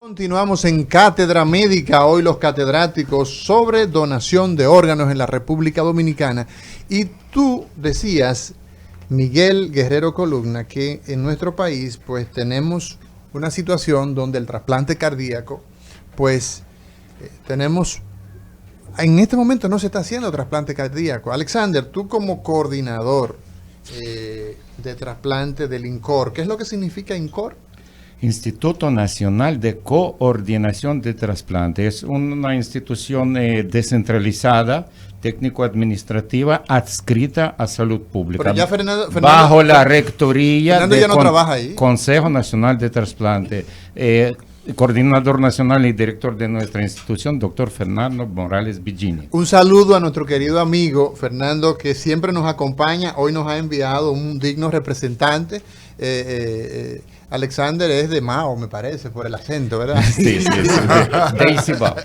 Continuamos en Cátedra Médica, hoy los catedráticos sobre donación de órganos en la República Dominicana. Y tú decías, Miguel Guerrero Columna, que en nuestro país pues tenemos una situación donde el trasplante cardíaco, pues tenemos, en este momento no se está haciendo trasplante cardíaco. Alexander, tú como coordinador de trasplante del INCOR, ¿qué es lo que significa INCOR? Instituto Nacional de Coordinación de Trasplante. Es una institución descentralizada, técnico-administrativa, adscrita a Salud Pública. Pero ya Fernando bajo la rectoría del Consejo Nacional de Trasplante. Coordinador nacional y director de nuestra institución, doctor Fernando Morales Villini. Un saludo a nuestro querido amigo Fernando, que siempre nos acompaña. Hoy nos ha enviado un digno representante. Alexander es de Mao, me parece, por el acento, ¿verdad? Sí. Daisy Bob.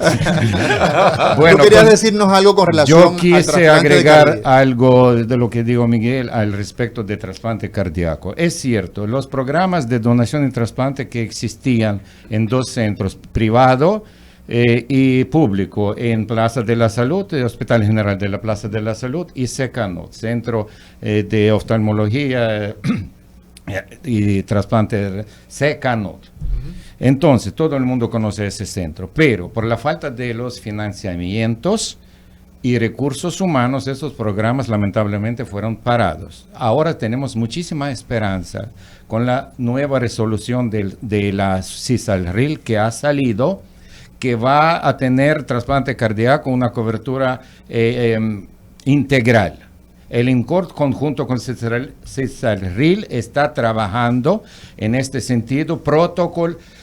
Bueno, ¿tú querías decirnos algo con relación al trasplante? Yo quise agregar algo de lo que digo Miguel al respecto de trasplante cardíaco. Es cierto, los programas de donación y trasplante que existían en dos centros, privado y público, en Plaza de la Salud, el Hospital General de la Plaza de la Salud, y Secanot, Centro de Oftalmología y trasplante Secanot. Entonces, todo el mundo conoce ese centro, pero por la falta de los financiamientos y recursos humanos, esos programas lamentablemente fueron parados. Ahora tenemos muchísima esperanza con la nueva resolución de la CISALRIL que ha salido, que va a tener trasplante cardíaco, una cobertura integral. El INCOR, conjunto con CISALRIL, está trabajando en este sentido,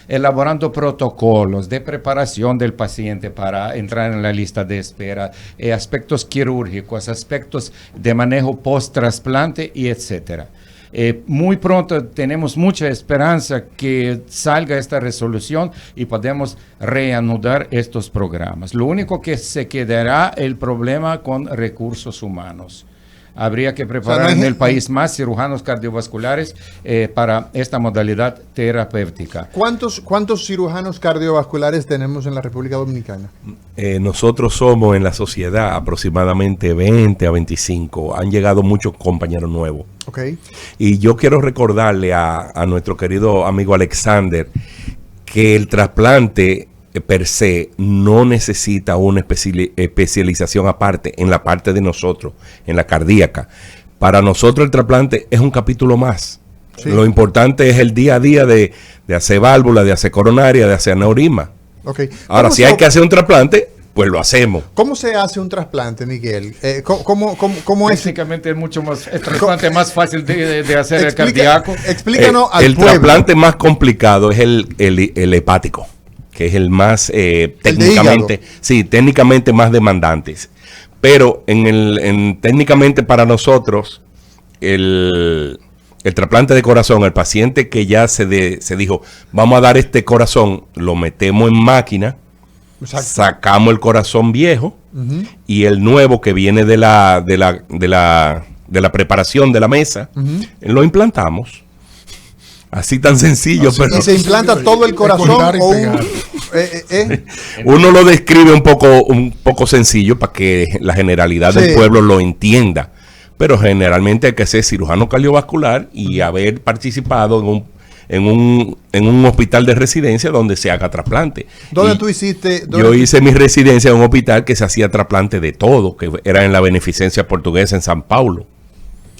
elaborando protocolos de preparación del paciente para entrar en la lista de espera, aspectos quirúrgicos, aspectos de manejo post-trasplante y etcétera. Muy pronto tenemos mucha esperanza que salga esta resolución y podemos reanudar estos programas. Lo único que se quedará el problema con recursos humanos. Habría que preparar en el país más cirujanos cardiovasculares para esta modalidad terapéutica. ¿Cuántos cirujanos cardiovasculares tenemos en la República Dominicana? Nosotros somos en la sociedad aproximadamente 20 a 25. Han llegado muchos compañeros nuevos. Okay. Y yo quiero recordarle a nuestro querido amigo Alexander que el trasplante per se no necesita una especialización aparte en la parte de nosotros, en la cardíaca. Para nosotros el trasplante es un capítulo más. Sí. Lo importante es el día a día de hacer válvula, de hacer coronaria, de hacer aneurisma. Okay. Ahora, si hay que hacer un trasplante, pues lo hacemos. ¿Cómo se hace un trasplante, Miguel? ¿Cómo es? Básicamente es mucho más, el trasplante más fácil de hacer el cardíaco. Explícanos al pueblo. El trasplante más complicado es el hepático, que es el más técnicamente más demandantes. Pero técnicamente para nosotros, el trasplante de corazón, el paciente que ya se dijo, vamos a dar este corazón, lo metemos en máquina. Exacto. Sacamos el corazón viejo y el nuevo que viene de la preparación de la mesa, lo implantamos. Así tan sencillo. Pero ¿y se implanta todo el corazón? Uno lo describe un poco sencillo para que la generalidad del pueblo lo entienda. Pero generalmente hay que ser cirujano cardiovascular y haber participado en un hospital de residencia donde se haga trasplante. ¿Dónde tú hiciste? Yo hice mi residencia en un hospital que se hacía trasplante de todo, que era en la Beneficencia Portuguesa en San Paulo.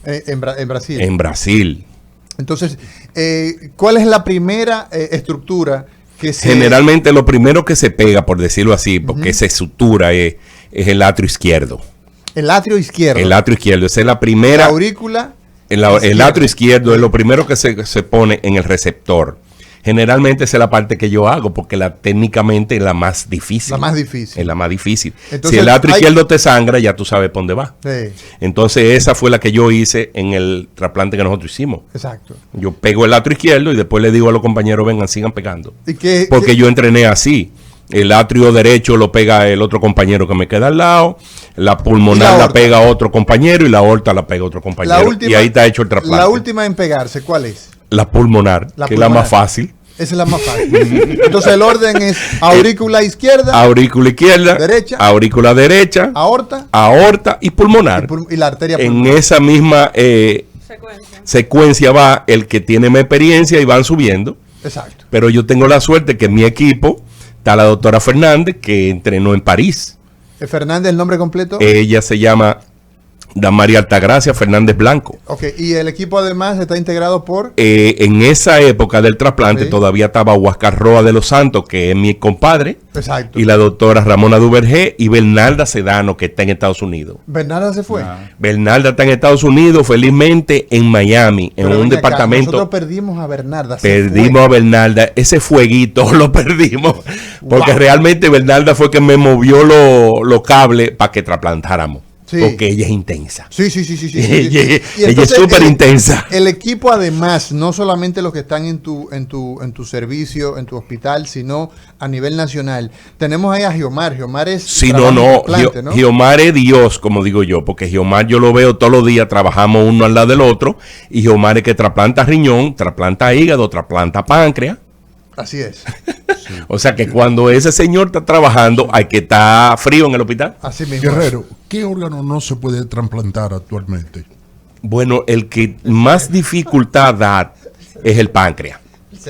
En Brasil. En Brasil. Entonces, ¿cuál es la primera estructura que se...? Generalmente lo primero que se pega, por decirlo así, porque se sutura, es el atrio izquierdo. ¿El atrio izquierdo? El atrio izquierdo, esa es la primera... ¿La aurícula? El atrio izquierdo es lo primero que se pone en el receptor. Generalmente esa es la parte que yo hago porque técnicamente es la más difícil. La más difícil. Es la más difícil. Entonces, si el atrio izquierdo te sangra, ya tú sabes por dónde va. Sí. Entonces esa fue la que yo hice en el trasplante que nosotros hicimos. Exacto. Yo pego el atrio izquierdo y después le digo a los compañeros, vengan, sigan pegando. ¿Y porque yo entrené así. El atrio derecho lo pega el otro compañero que me queda al lado, la pulmonar la pega otro compañero y la aorta la pega otro compañero. Y ahí está hecho el trasplante. La última en pegarse, ¿cuál es? La pulmonar, que es la más fácil. Esa es la más fácil. Entonces el orden es aurícula izquierda, derecha, aurícula derecha, aorta y pulmonar. Y la arteria pulmonar. En esa misma secuencia va el que tiene más experiencia y van subiendo. Exacto. Pero yo tengo la suerte que en mi equipo está la doctora Fernández, que entrenó en París. ¿Fernández el nombre completo? Ella se llama Damaria Altagracia Fernández Blanco. Ok, y el equipo además está integrado por... en esa época del trasplante todavía estaba Huáscar Roa de los Santos, que es mi compadre. Exacto. Y la doctora Ramona Duvergé y Bernalda Sedano, que está en Estados Unidos. ¿Bernalda se fue? Bernalda está en Estados Unidos, felizmente en Miami, en un departamento. Nosotros perdimos a Bernalda. Perdimos a Bernalda, ese fueguito lo perdimos, porque realmente Bernalda fue que me movió los cables para que trasplantáramos. Sí. Porque ella es intensa. Sí. Ella es súper intensa. El equipo además, no solamente los que están en tu servicio, en tu hospital, sino a nivel nacional. Tenemos ahí a Giomar. Giomar es... Sí, ¿no? Giomar es Dios, como digo yo, porque Giomar yo lo veo todos los días, trabajamos uno al lado del otro, y Giomar es que trasplanta riñón, trasplanta hígado, trasplanta páncreas. Así es. Sí. O sea que cuando ese señor está trabajando, hay que estar frío en el hospital. Así mismo. Guerrero, ¿qué órgano no se puede trasplantar actualmente? Bueno, el que más dificultad da es el páncreas.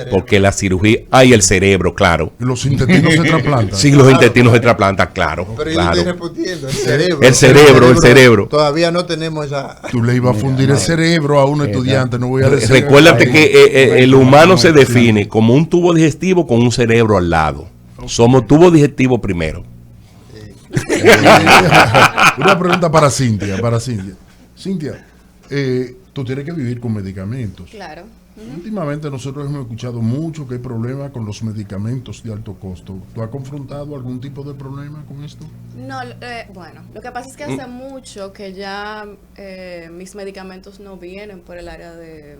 Porque la cirugía... Hay el cerebro, claro. ¿Los intestinos se trasplantan? Sí, los intestinos se trasplantan, claro. Pero claro. yo estoy respondiendo, el cerebro. Todavía no tenemos esa... Tú le ibas a fundir el cerebro a un estudiante, no voy a decir... Recuérdate que el humano se define como un tubo digestivo con un cerebro al lado. Somos tubo digestivo primero. Una pregunta para Cintia. Cintia, tú tienes que vivir con medicamentos. Claro. Últimamente nosotros hemos escuchado mucho que hay problemas con los medicamentos de alto costo. ¿Tú has confrontado algún tipo de problema con esto? No, bueno, lo que pasa es que hace mucho que ya mis medicamentos no vienen por el área de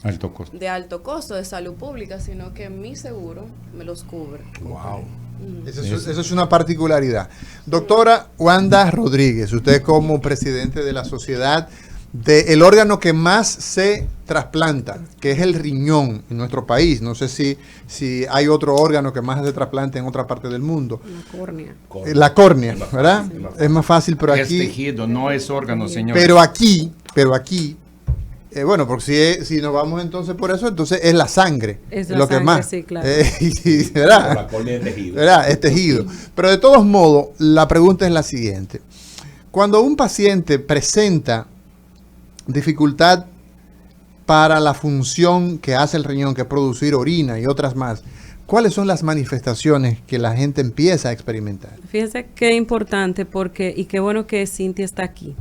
alto costo de salud pública, sino que mi seguro me los cubre. Wow. Eso es una particularidad. Doctora Wanda Rodríguez, usted como presidente de la sociedad del órgano que más se trasplanta, que es el riñón en nuestro país. No sé si hay otro órgano que más se trasplanta en otra parte del mundo. La córnea. La córnea, ¿verdad? Sí. Es más fácil, pero aquí... Es tejido, no es órgano, señor. Pero aquí, bueno, porque si nos vamos entonces por eso, entonces es la sangre. Es lo que más. Sí, claro. ¿Verdad? La córnea es tejido. ¿Verdad? Es tejido. Pero de todos modos, la pregunta es la siguiente. Cuando un paciente presenta dificultad para la función que hace el riñón, que es producir orina y otras más, ¿cuáles son las manifestaciones que la gente empieza a experimentar? Fíjese qué importante y qué bueno que Cintia está aquí.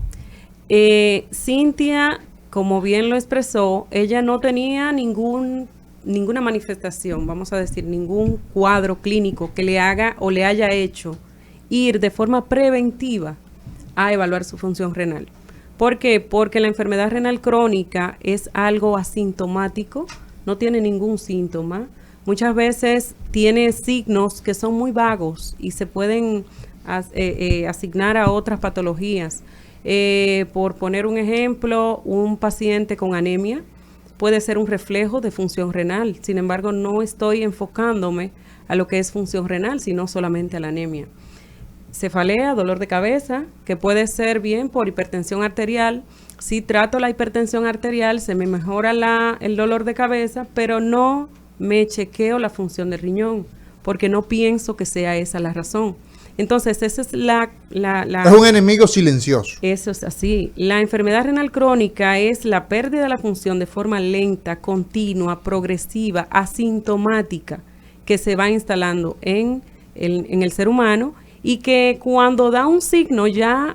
Cintia, como bien lo expresó, ella no tenía ninguna manifestación, vamos a decir, ningún cuadro clínico que le haga o le haya hecho ir de forma preventiva a evaluar su función renal. ¿Por qué? Porque la enfermedad renal crónica es algo asintomático, no tiene ningún síntoma. Muchas veces tiene signos que son muy vagos y se pueden asignar a otras patologías. Por poner un ejemplo, un paciente con anemia puede ser un reflejo de función renal. Sin embargo, no estoy enfocándome a lo que es función renal, sino solamente a la anemia. Cefalea, dolor de cabeza, que puede ser bien por hipertensión arterial. Si trato la hipertensión arterial, se me mejora el dolor de cabeza, pero no me chequeo la función del riñón, porque no pienso que sea esa la razón. Entonces, esa es es un enemigo silencioso. Eso es así. La enfermedad renal crónica es la pérdida de la función de forma lenta, continua, progresiva, asintomática, que se va instalando en el ser humano, y que cuando da un signo,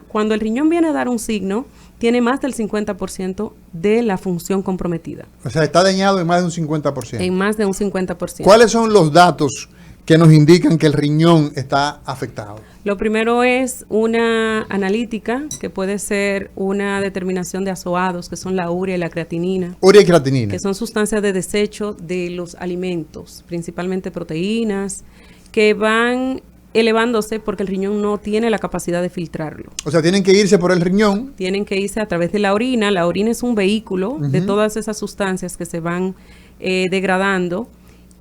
cuando el riñón viene a dar un signo, tiene más del 50% de la función comprometida. O sea, está dañado en más de un 50%. En más de un 50%. ¿Cuáles son los datos que nos indican que el riñón está afectado? Lo primero es una analítica, que puede ser una determinación de azoados, que son la urea y la creatinina. Urea y creatinina. Que son sustancias de desecho de los alimentos, principalmente proteínas, que van elevándose porque el riñón no tiene la capacidad de filtrarlo. O sea, tienen que irse por el riñón. Tienen que irse a través de la orina. La orina es un vehículo de todas esas sustancias que se van degradando,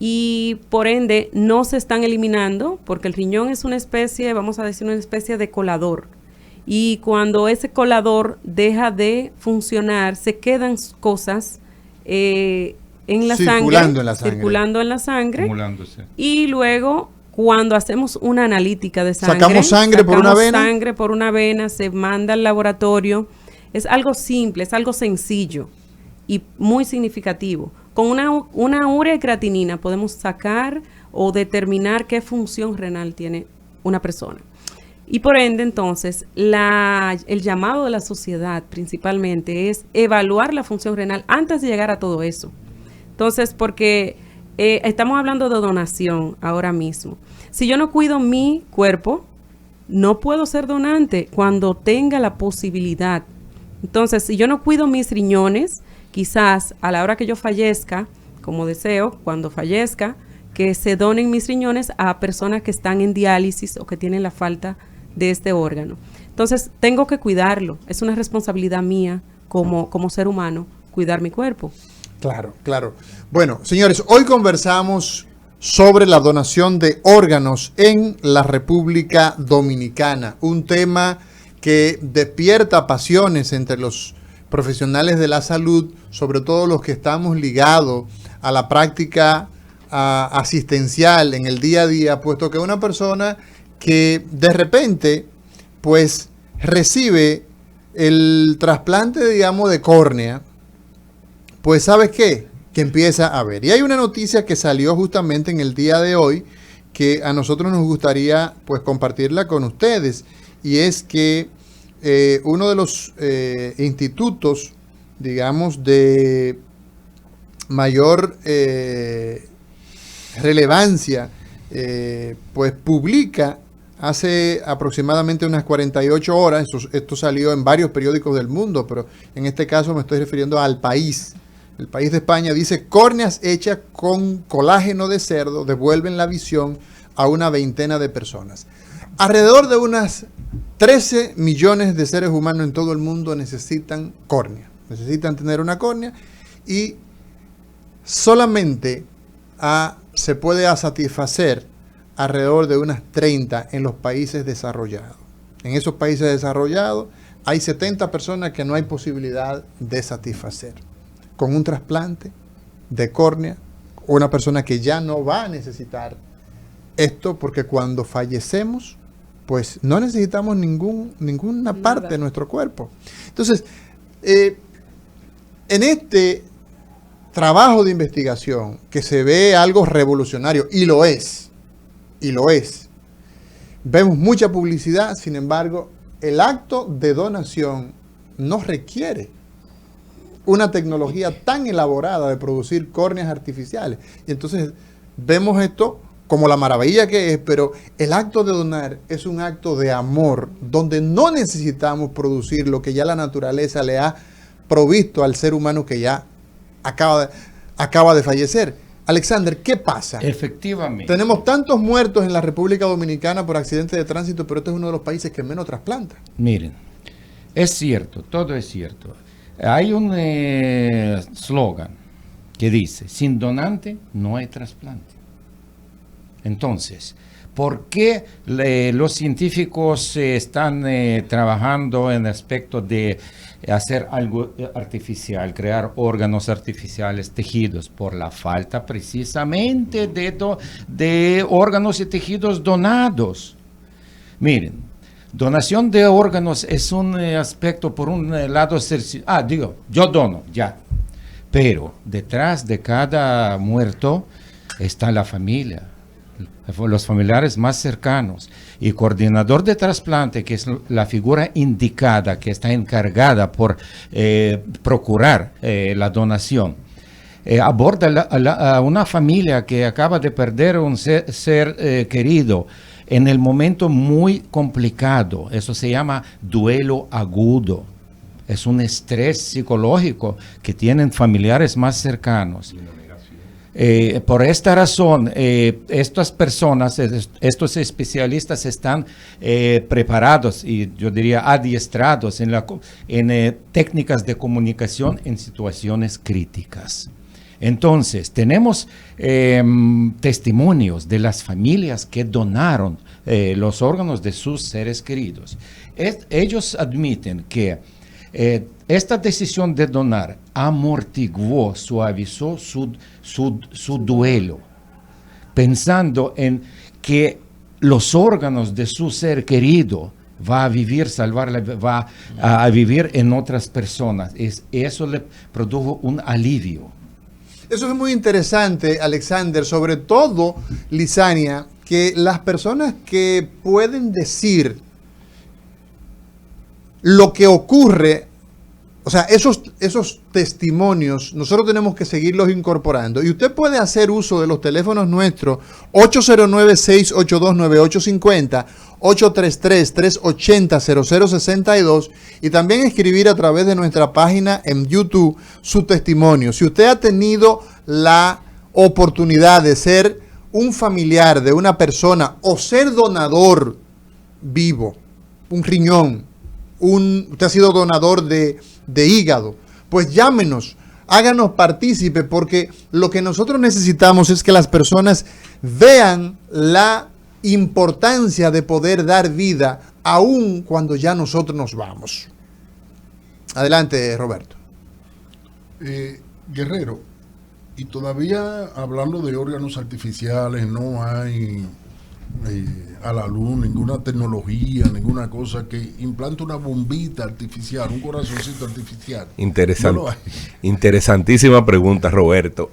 y por ende no se están eliminando porque el riñón es una especie, vamos a decir, una especie de colador. Y cuando ese colador deja de funcionar, se quedan cosas en la circulando en la sangre, acumulándose. y luego cuando hacemos una analítica de sangre, sacamos sangre por una vena, se manda al laboratorio. Es algo simple, es algo sencillo y muy significativo. Con una urea y creatinina podemos sacar o determinar qué función renal tiene una persona. Y por ende, entonces, el llamado de la sociedad principalmente es evaluar la función renal antes de llegar a todo eso. Entonces, porque estamos hablando de donación ahora mismo. Si yo no cuido mi cuerpo, no puedo ser donante cuando tenga la posibilidad. Entonces, si yo no cuido mis riñones, quizás a la hora que yo fallezca, como deseo, cuando fallezca, que se donen mis riñones a personas que están en diálisis o que tienen la falta de este órgano. Entonces, tengo que cuidarlo. Es una responsabilidad mía como ser humano, cuidar mi cuerpo. Claro, claro. Bueno, señores, hoy conversamos sobre la donación de órganos en la República Dominicana, un tema que despierta pasiones entre los profesionales de la salud, sobre todo los que estamos ligados a la práctica asistencial en el día a día, puesto que una persona que de repente pues recibe el trasplante, digamos, de córnea, pues ¿sabes qué? Que empieza a ver. Y hay una noticia que salió justamente en el día de hoy que a nosotros nos gustaría pues compartirla con ustedes, y es que uno de los institutos, digamos, de mayor relevancia, pues publica hace aproximadamente unas 48 horas, esto salió en varios periódicos del mundo, pero en este caso me estoy refiriendo al País. El País de España dice: córneas hechas con colágeno de cerdo devuelven la visión a una veintena de personas. Alrededor de unas 13 millones de seres humanos en todo el mundo necesitan córnea, necesitan tener una córnea, y solamente se puede satisfacer alrededor de unas 30 en los países desarrollados. En esos países desarrollados hay 70 personas que no hay posibilidad de satisfacer. Con un trasplante de córnea, una persona que ya no va a necesitar esto, porque cuando fallecemos, pues no necesitamos ninguna parte de nuestro cuerpo. Entonces, en este trabajo de investigación que se ve algo revolucionario, y lo es, vemos mucha publicidad, sin embargo, el acto de donación no requiere una tecnología tan elaborada de producir córneas artificiales. Y entonces vemos esto como la maravilla que es, pero el acto de donar es un acto de amor, donde no necesitamos producir lo que ya la naturaleza le ha provisto al ser humano que ya acaba de fallecer. Alexander, ¿qué pasa? Efectivamente. Tenemos tantos muertos en la República Dominicana por accidentes de tránsito, pero este es uno de los países que menos trasplanta. Miren, es cierto, todo es cierto. Hay un slogan que dice: sin donante no hay trasplante. Entonces, ¿por qué los científicos están trabajando en el aspecto de hacer algo artificial, crear órganos artificiales, tejidos? Por la falta precisamente de órganos y tejidos donados. Miren, donación de órganos es un aspecto, por un lado, yo dono, ya. Pero detrás de cada muerto está la familia, los familiares más cercanos, y coordinador de trasplante, que es la figura indicada, que está encargada por procurar la donación, aborda a una familia que acaba de perder un ser querido en el momento muy complicado. Eso se llama duelo agudo. Es un estrés psicológico que tienen familiares más cercanos. Por esta razón, estas personas, estos especialistas están preparados y yo diría adiestrados en técnicas de comunicación en situaciones críticas. Entonces, tenemos testimonios de las familias que donaron los órganos de sus seres queridos. Ellos admiten que esta decisión de donar amortiguó, suavizó su duelo, pensando en que los órganos de su ser querido va a vivir, va a vivir en otras personas. Eso le produjo un alivio. Eso es muy interesante, Alexander, sobre todo, Lizania, que las personas que pueden decir lo que ocurre, o sea, esos testimonios, nosotros tenemos que seguirlos incorporando. Y usted puede hacer uso de los teléfonos nuestros, 809-682-9850, 833-380-0062, y también escribir a través de nuestra página en YouTube su testimonio. Si usted ha tenido la oportunidad de ser un familiar de una persona o ser donador vivo, un riñón, usted ha sido donador de hígado, pues llámenos, háganos partícipe, porque lo que nosotros necesitamos es que las personas vean la importancia de poder dar vida aún cuando ya nosotros nos vamos. Adelante, Roberto. Guerrero, y todavía hablando de órganos artificiales, no hay a la luz ninguna tecnología, ninguna cosa que implante una bombita artificial, un corazoncito artificial. Interesante. No lo hay. Interesantísima pregunta, Roberto.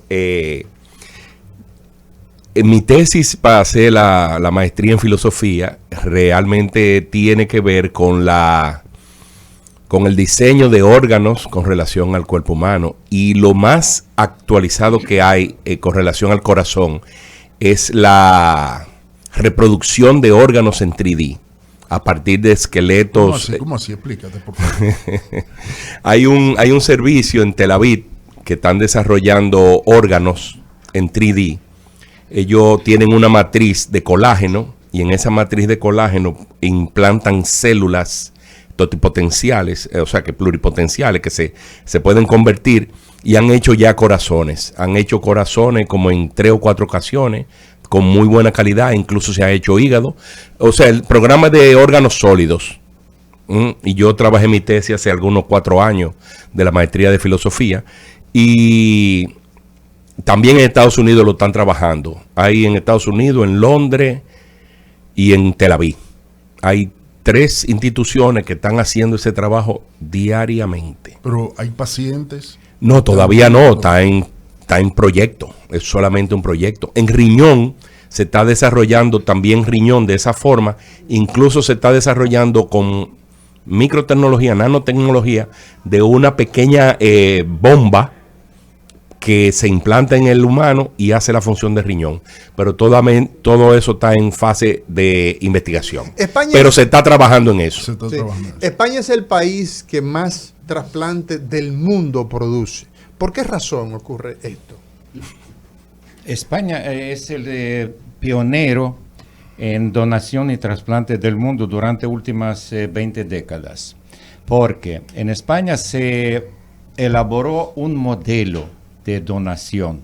En mi tesis para hacer la maestría en filosofía realmente tiene que ver con el diseño de órganos con relación al cuerpo humano, y lo más actualizado que hay con relación al corazón es la reproducción de órganos en 3D a partir de esqueletos. ¿Cómo así? Explícate, por favor. Hay un servicio en Tel Aviv que están desarrollando órganos en 3D. Ellos tienen una matriz de colágeno, y en esa matriz de colágeno implantan células totipotenciales, o sea que pluripotenciales, que se pueden convertir, y han hecho ya corazones. Han hecho corazones como en 3 o 4 ocasiones, con muy buena calidad, incluso se ha hecho hígado. O sea, el programa de órganos sólidos. Y yo trabajé mi tesis hace algunos 4 años de la maestría de filosofía, y también en Estados Unidos lo están trabajando. Hay en Estados Unidos, en Londres y en Tel Aviv. Hay 3 instituciones que están haciendo ese trabajo diariamente. Pero hay pacientes. No, todavía no, está en proyecto, es solamente un proyecto. En riñón se está desarrollando también riñón de esa forma, incluso se está desarrollando con microtecnología, nanotecnología, de una pequeña bomba que se implanta en el humano y hace la función de riñón. Pero todo eso está en fase de investigación. Pero se está trabajando en eso. España es el país que más trasplantes del mundo produce. ¿Por qué razón ocurre esto? España es el pionero en donación y trasplante del mundo durante últimas 20 décadas. Porque en España se elaboró un modelo de donación.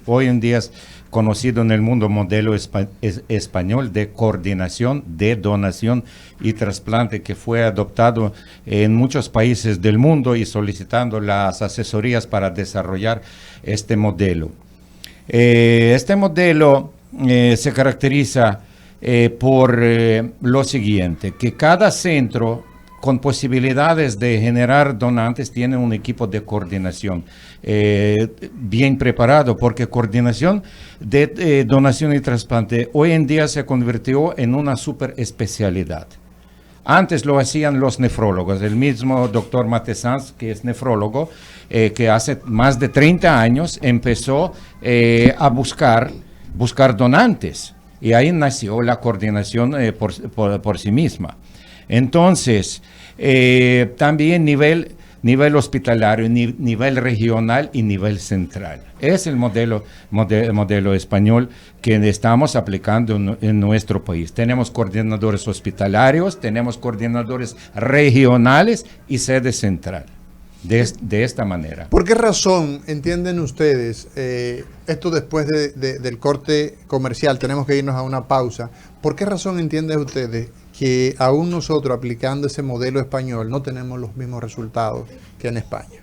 Hoy en día es conocido en el mundo modelo español de coordinación de donación y trasplante, que fue adoptado en muchos países del mundo y solicitando las asesorías para desarrollar este modelo. Este modelo se caracteriza por lo siguiente, que cada centro con posibilidades de generar donantes tiene un equipo de coordinación bien preparado, porque coordinación de donación y trasplante hoy en día se convirtió en una super especialidad. Antes lo hacían los nefrólogos, el mismo doctor Matessans, que es nefrólogo, que hace más de 30 años empezó a buscar donantes, y ahí nació la coordinación por sí misma. Entonces, también nivel hospitalario, nivel regional y nivel central. Es el modelo español que estamos aplicando en nuestro país. Tenemos coordinadores hospitalarios, tenemos coordinadores regionales y sede central. de esta manera. ¿Por qué razón entienden ustedes, esto después del corte comercial, tenemos que irnos a una pausa, ¿por qué razón entienden ustedes que aún nosotros aplicando ese modelo español no tenemos los mismos resultados que en España?